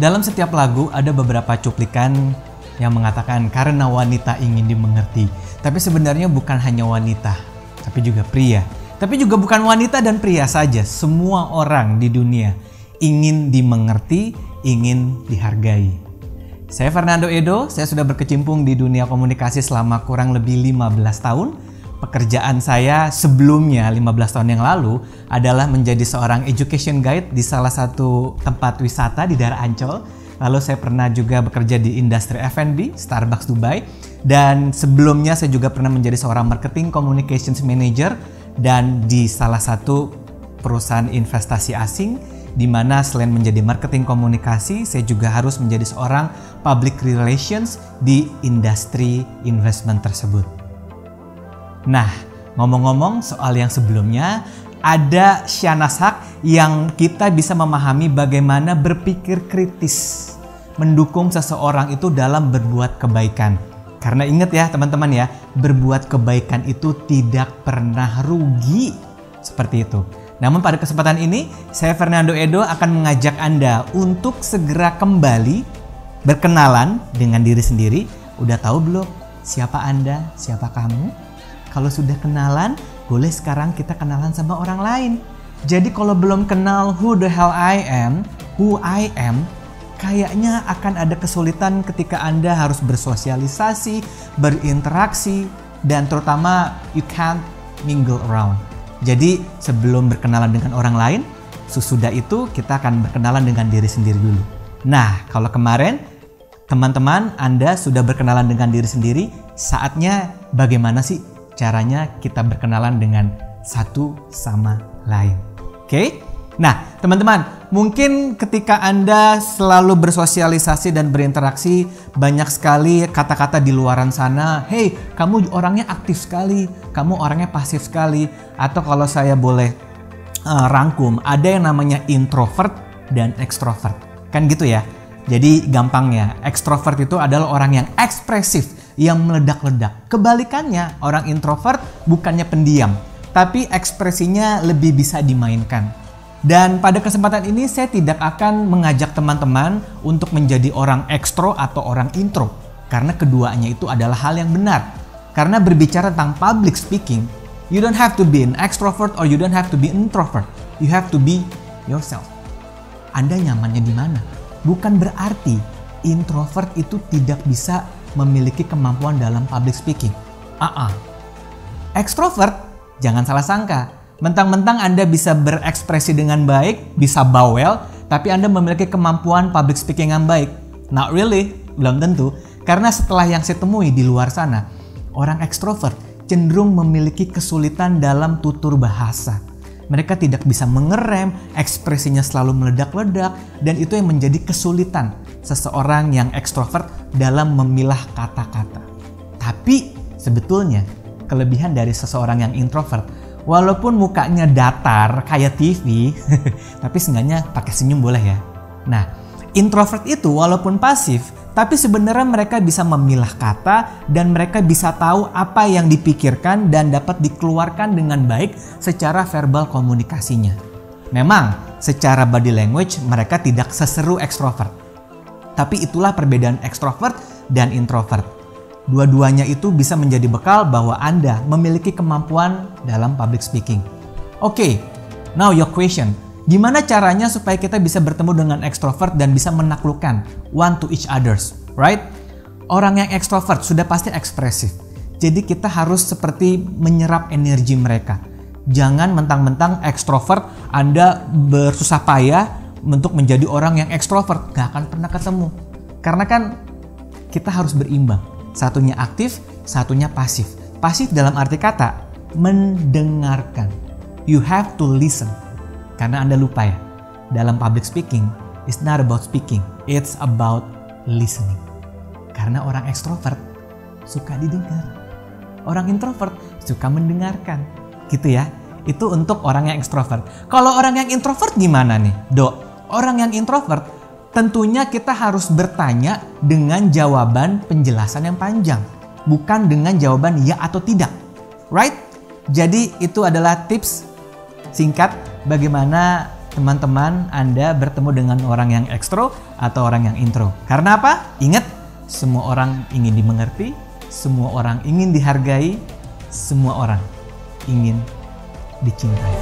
Dalam setiap lagu ada beberapa cuplikan yang mengatakan karena wanita ingin dimengerti. Tapi sebenarnya bukan hanya wanita, tapi juga pria. Tapi juga bukan wanita dan pria saja. Semua orang di dunia ingin dimengerti, ingin dihargai. Saya Fernando Edo, saya sudah berkecimpung di dunia komunikasi selama kurang lebih 15 tahun. Pekerjaan saya sebelumnya 15 tahun yang lalu adalah menjadi seorang education guide di salah satu tempat wisata di daerah Ancol. Lalu saya pernah juga bekerja di industri F&B, Starbucks Dubai. Dan sebelumnya saya juga pernah menjadi seorang marketing communications manager dan di salah satu perusahaan investasi asing, di mana selain menjadi marketing komunikasi, saya juga harus menjadi seorang public relations di industri investment tersebut. Nah, ngomong-ngomong soal yang sebelumnya, ada Syanashak yang kita bisa memahami bagaimana berpikir kritis, mendukung seseorang itu dalam berbuat kebaikan. Karena ingat ya teman-teman ya, berbuat kebaikan itu tidak pernah rugi. Seperti itu. Namun pada kesempatan ini, saya Fernando Edo akan mengajak Anda untuk segera kembali berkenalan dengan diri sendiri. Udah tahu belum siapa Anda, siapa kamu? Kalau sudah kenalan, boleh sekarang kita kenalan sama orang lain. Jadi kalau belum kenal who the hell I am, kayaknya akan ada kesulitan ketika Anda harus bersosialisasi, berinteraksi, dan terutama you can't mingle around. Jadi sebelum berkenalan dengan orang lain, sesudah itu kita akan berkenalan dengan diri sendiri dulu. Nah, kalau kemarin teman-teman Anda sudah berkenalan dengan diri sendiri, saatnya bagaimana sih caranya kita berkenalan dengan satu sama lain. Oke? Nah, teman-teman, mungkin ketika Anda selalu bersosialisasi dan berinteraksi, banyak sekali kata-kata di luaran sana, hey, kamu orangnya aktif sekali, kamu orangnya pasif sekali, atau kalau saya boleh rangkum, ada yang namanya introvert dan extrovert. Kan gitu ya? Jadi gampangnya, extrovert itu adalah orang yang ekspresif, yang meledak-ledak. Kebalikannya, orang introvert bukannya pendiam, tapi ekspresinya lebih bisa dimainkan. Dan pada kesempatan ini saya tidak akan mengajak teman-teman untuk menjadi orang ekstro atau orang intro, karena keduanya itu adalah hal yang benar. Karena berbicara tentang public speaking, you don't have to be an extrovert or you don't have to be introvert. You have to be yourself. Anda nyamannya di mana? Bukan berarti introvert itu tidak bisa memiliki kemampuan dalam public speaking. Extrovert, jangan salah sangka. Mentang-mentang Anda bisa berekspresi dengan baik, bisa bawel, tapi Anda memiliki kemampuan public speaking yang baik. Not really, belum tentu. Karena setelah yang saya temui di luar sana, orang extrovert cenderung memiliki kesulitan dalam tutur bahasa. Mereka tidak bisa mengerem, ekspresinya selalu meledak-ledak, dan itu yang menjadi kesulitan seseorang yang ekstrovert dalam memilah kata-kata. Tapi sebetulnya kelebihan dari seseorang yang introvert, walaupun mukanya datar kayak TV, tapi seenggaknya pakai senyum boleh ya. Nah, introvert itu walaupun pasif, tapi sebenarnya mereka bisa memilah kata dan mereka bisa tahu apa yang dipikirkan dan dapat dikeluarkan dengan baik secara verbal komunikasinya. Memang secara body language mereka tidak seseru ekstrovert. Tapi itulah perbedaan ekstrovert dan introvert. Dua-duanya itu bisa menjadi bekal bahwa Anda memiliki kemampuan dalam public speaking. Oke, now your question. Gimana caranya supaya kita bisa bertemu dengan ekstrovert dan bisa menaklukkan one to each others, right? Orang yang ekstrovert sudah pasti ekspresif. Jadi kita harus seperti menyerap energi mereka. Jangan mentang-mentang ekstrovert Anda bersusah payah untuk menjadi orang yang ekstrovert. Gak akan pernah ketemu. Karena kan kita harus berimbang. Satunya aktif, satunya pasif. Pasif dalam arti kata mendengarkan. You have to listen. Karena Anda lupa ya, dalam public speaking, it's not about speaking, it's about listening. Karena orang ekstrovert suka didengar, orang introvert suka mendengarkan, gitu ya. Itu untuk orang yang ekstrovert. Kalau orang yang introvert gimana nih, Dok? Orang yang introvert tentunya kita harus bertanya dengan jawaban penjelasan yang panjang, bukan dengan jawaban ya atau tidak, right? Jadi itu adalah tips singkat bagaimana teman-teman Anda bertemu dengan orang yang ekstro atau orang yang intro. Karena apa? Ingat, semua orang ingin dimengerti, semua orang ingin dihargai, semua orang ingin dicintai.